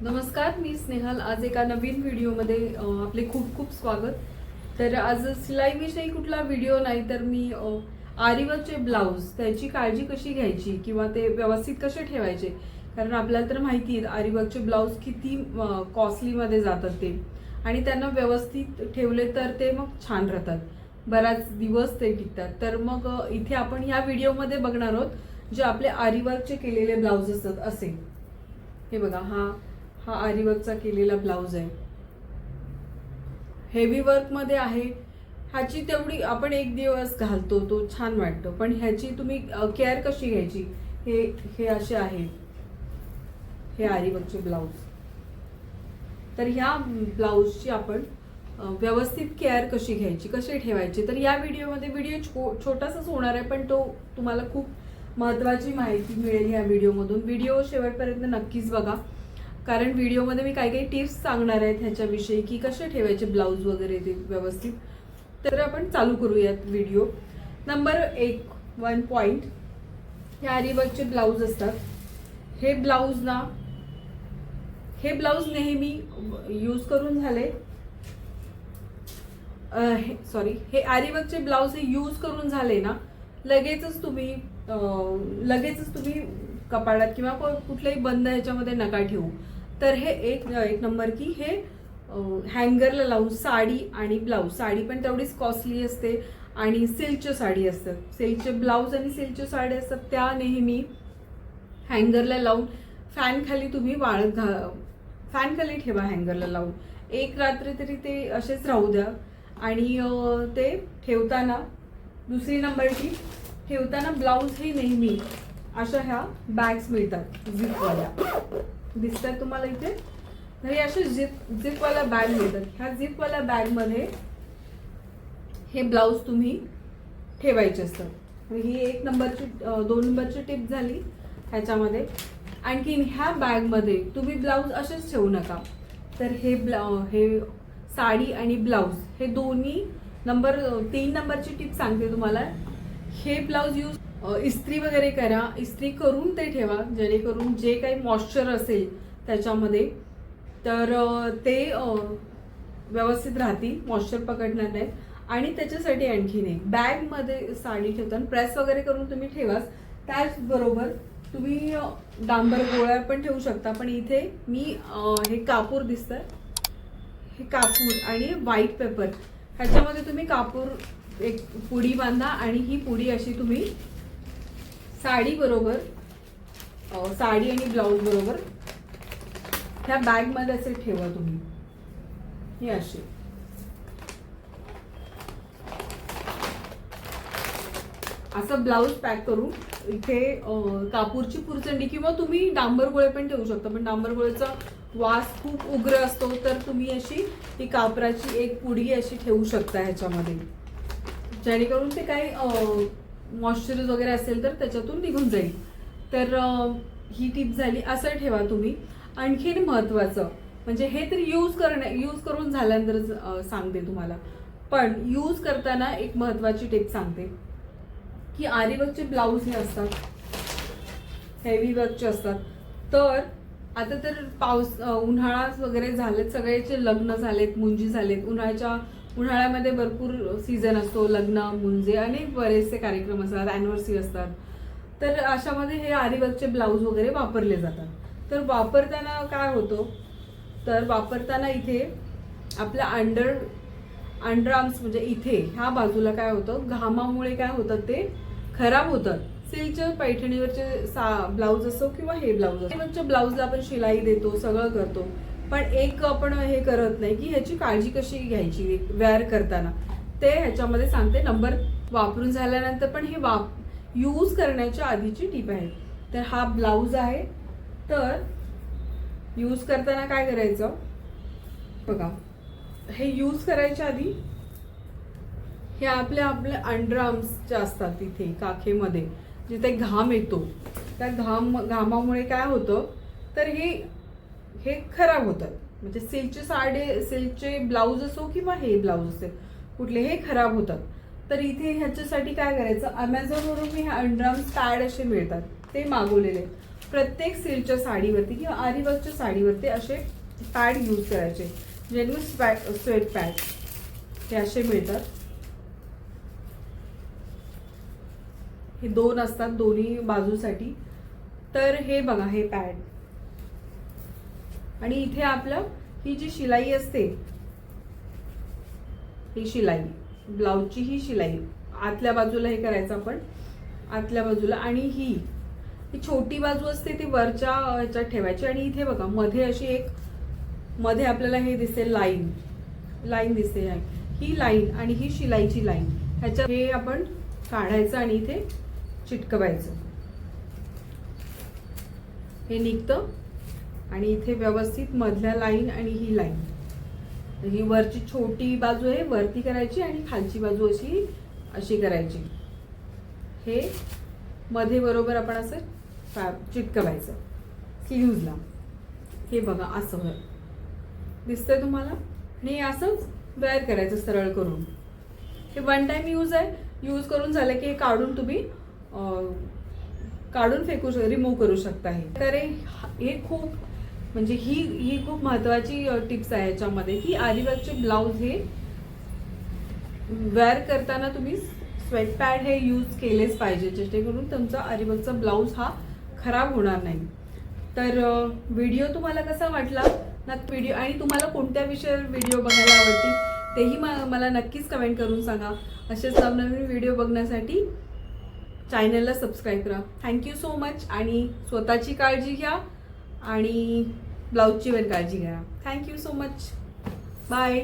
नमस्कार, मी स्नेहल. आज एका नवीन व्हिडिओमध्ये आपले खूप खूप स्वागत. तर आज शिलाईविषयी कुठला व्हिडिओ नाही, तर मी आरीवर्कचे ब्लाऊज त्याची काळजी कशी घ्यायची किंवा ते व्यवस्थित कसे ठेवायचे, कारण आपल्याला तर माहिती आहे आरीवर्कचे ब्लाऊज किती कॉस्टलीमध्ये जातात ते, आणि त्यांना व्यवस्थित ठेवले तर ते मग छान राहतात, बराच दिवस ते टिकतात. तर मग इथे आपण ह्या व्हिडिओमध्ये बघणार आहोत जे आपले आरीवर्कचे केलेले ब्लाऊज असतात असे. हे बघा, हा आरीवर्कचा केलेला ब्लाऊज आहे, हेवी वर्क मध्ये आहे. ह्याची तेवढी आपण एक दिवस घालतो तो छान वाटतो, पण ह्याची तुम्ही केअर कशी घ्यायची, हे हे असे आहे हे आरीवर्कचे ब्लाऊज. तर ह्या ब्लाऊजची आपण व्यवस्थित केअर कशी घ्यायची, कसे ठेवायचे, तर या व्हिडिओमध्ये व्हिडिओ छोटासाच होणार आहे, पण तो तुम्हाला खूप महत्त्वाची माहिती मिळेल या व्हिडिओमधून. व्हिडिओ शेवटपर्यंत नक्कीच बघा, कारण व्हिडिओमध्ये मी काही काही टिप्स सांगणार आहेत ह्याच्याविषयी की कसे ठेवायचे ब्लाऊज वगैरे ते व्यवस्थित. तर आपण चालू करूयात व्हिडिओ. नंबर 1 पॉइंट, हे आरीवर्कचे ब्लाऊज असतात. हे ब्लाऊज नेहमी यूज करून झाले, हे आरीवर्कचे ब्लाऊज हे यूज करून झाले ना, लगेचच तुम्ही कपाटात किंवा कुठल्याही बंद ह्याच्यामध्ये नका ठेवू. तर हे एक नंबर की हे हँगरला लावून साडी आणि ब्लाऊज, साडी पण तेवढीच कॉस्टली असते आणि सिल्कच्या साडी असतात, सिल्कचे ब्लाऊज आणि सिल्कच्या साडी असतात, त्या नेहमी हँगरला लावून फॅन खाली तुम्ही फॅन खाली ठेवा. हँगरला लावून एक रात्र तरी ते असेच राहू द्या. आणि ते ठेवताना, दुसरी नंबरची, ठेवताना ब्लाऊज हे नेहमी अशा ह्या बॅग्स मिळतात झिपवाल्या, दिसतात तुम्हाला इथे. तर हे असे झिपवाल्या बॅग मिळतात. ह्या झिपवाल्या बॅगमध्ये हे ब्लाऊज तुम्ही ठेवायचे असतात. ही 1 नंबरची 2 नंबरची टिप झाली ह्याच्यामध्ये. आणखीन ह्या बॅगमध्ये तुम्ही ब्लाऊज असेच ठेवू नका. तर हे साडी आणि ब्लाऊज हे दोन्ही 3 नंबरची टिप सांगते तुम्हाला. हे ब्लाऊज इस्त्री वगैरे करा, इस्त्री करून ते ठेवा, जेणेकरून जे काही मॉइश्चर असेल त्याच्यामध्ये तर ते व्यवस्थित राहतील, मॉइश्चर पकडणार नाहीत. आणि त्याच्यासाठी आणखीन एक, बॅगमध्ये साडी ठेवताना प्रेस वगैरे करून तुम्ही ठेवाच. त्याचबरोबर तुम्ही डांबर गोळ्या पण ठेवू शकता, पण इथे मी हे कापूर दिसतं, हे कापूर आणि व्हाईट पेपर, ह्याच्यामध्ये तुम्ही कापूर एक पुडी बांधा आणि ही पुडी अशी तुम्ही साडी आणि ब्लाऊज बरोबर ह्या बॅगमध्ये असे ठेवा तुम्ही. हे असे असं ब्लाऊज पॅक करून इथे कापूरची पुरचंडी किंवा तुम्ही डांबर गोळे पण ठेवू शकता, पण डांबर गोळ्याचा वास खूप उग्र असतो, तर तुम्ही अशी ही कापराची एक पुडी अशी ठेवू शकता ह्याच्यामध्ये, जेणेकरून ते काही मॉइश्चर वगैरे असेल तर त्याच्यातून निघून जाईल. तर ही टिप झाली, असं ठेवा तुम्ही. आणखीन महत्त्वाचं म्हणजे हे तर यूज करून झाल्यानंतर सांगते तुम्हाला, पण यूज करताना एक महत्त्वाची टिप सांगते की आरीवर्कचे ब्लाऊज हे असतात हेवी वर्कचे असतात. तर आता तर उन्हाळा वगैरे झालेत, सगळ्याचे लग्न झालेत, मुंजी झालेत. उन्हाळ्यामध्ये भरपूर सीझन असतो, लग्न, मुंजे, अनेक बरेचसे कार्यक्रम असतात, अॅनिव्हर्सरी असतात. तर अशामध्ये हे आरीवर्कचे ब्लाऊज वगैरे वापरले जातात. तर वापरताना काय होतं, तर वापरताना इथे आपल्या अंडर आर्म्स म्हणजे इथे ह्या बाजूला काय होतं, घामामुळे काय होतं ते खराब होतात. सिल्कच्या पैठणीवरचे ब्लाऊज असो किंवा हे ब्लाऊज असो, ब्लाऊजला आपण शिलाई देतो, सगळं करतो, पण एक आपण हे करत नाही की ह्याची काळजी कशी घ्यायची वेअर करताना, ते ह्याच्यामध्ये सांगते. नंबर वापरून झाल्यानंतर पण हे यूज करण्याच्या आधीची टीप आहे. तर हा ब्लाऊज आहे, तर यूज करताना काय करायचं बघा, हे यूज करायच्या आधी हे आपल्या अंडरआर्म्सच्या असतात, तिथे काखेमध्ये जिथे घाम येतो, त्या घामामुळे काय होतं, तर हे खराब होतात. म्हणजे सिल्कचे ब्लाऊज असो किंवा हे ब्लाऊज असेल कुठले, हे खराब होतात. तर इथे ह्याच्यासाठी काय करायचं, अमेझॉनवरून मी अंडरआर्म्स पॅड असे मिळतात, ते मागवलेले. प्रत्येक सिल्कच्या साडीवरती किंवा आरीवर्कच्या साडीवरती असे पॅड यूज करायचे, जेणेकरून स्वेट पॅड हे असे मिळतात. हे 2 असतात दोन्ही बाजूसाठी. तर हे बघा हे पॅड, आणि इथे आपलं ही जी शिलाई असते, ही शिलाई ब्लाउजची, ही शिलाई आतल्या बाजूला हे करायचं आपण आतल्या बाजूला, आणि ही छोटी बाजू असते ती वरच्या ह्याच्यात ठेवायची. आणि इथे बघा मध्ये अशी एक मध्ये आपल्याला हे दिसते लाईन दिसते, ही लाईन आणि ही शिलाईची लाईन, ह्याच्यात हे आपण काढायचं आणि इथे चिटकवायचं. हे निघतं आणि इथे व्यवस्थित मधल्या लाईन आणि ही लाईन, ही वरची छोटी बाजू आहे वरती करायची आणि खालची बाजू अशी करायची. हे मध्ये बरोबर आपण असं चिटकवायचं स्लीव्हजला. हे बघा असं दिसतंय तुम्हाला, आणि असंच वेअर करायचं सरळ करून. हे 1 टाइम यूज आहे. यूज करून झालं की हे काढून तुम्ही रिमूव्ह करू शकता. तर हे खूप म्हणजे ही खूप महत्वाची टिप्स आहे याच्यामध्ये, की आरीवर्कचे ब्लाउज हे वेअर करताना तुम्ही स्वेट पॅड हे यूज केलेच पाहिजे, जेणेकरून तुमचा आरीवर्कचा ब्लाउज हा खराब होणार नाही. तर व्हिडिओ तुम्हाला कसा वाटला व्हिडिओ, आणि तुम्हाला कोणत्या विषयावर व्हिडिओ बघायला आवडतील तेही मला नक्कीच कमेंट करून सांगा. असेच नवनवीन व्हिडिओ बघण्यासाठी चॅनलला सबस्क्राईब करा. Thank you so much. आणि स्वतःची काळजी घ्या आणि ब्लाऊजची पण काळजी घ्या. Thank you so much. बाय.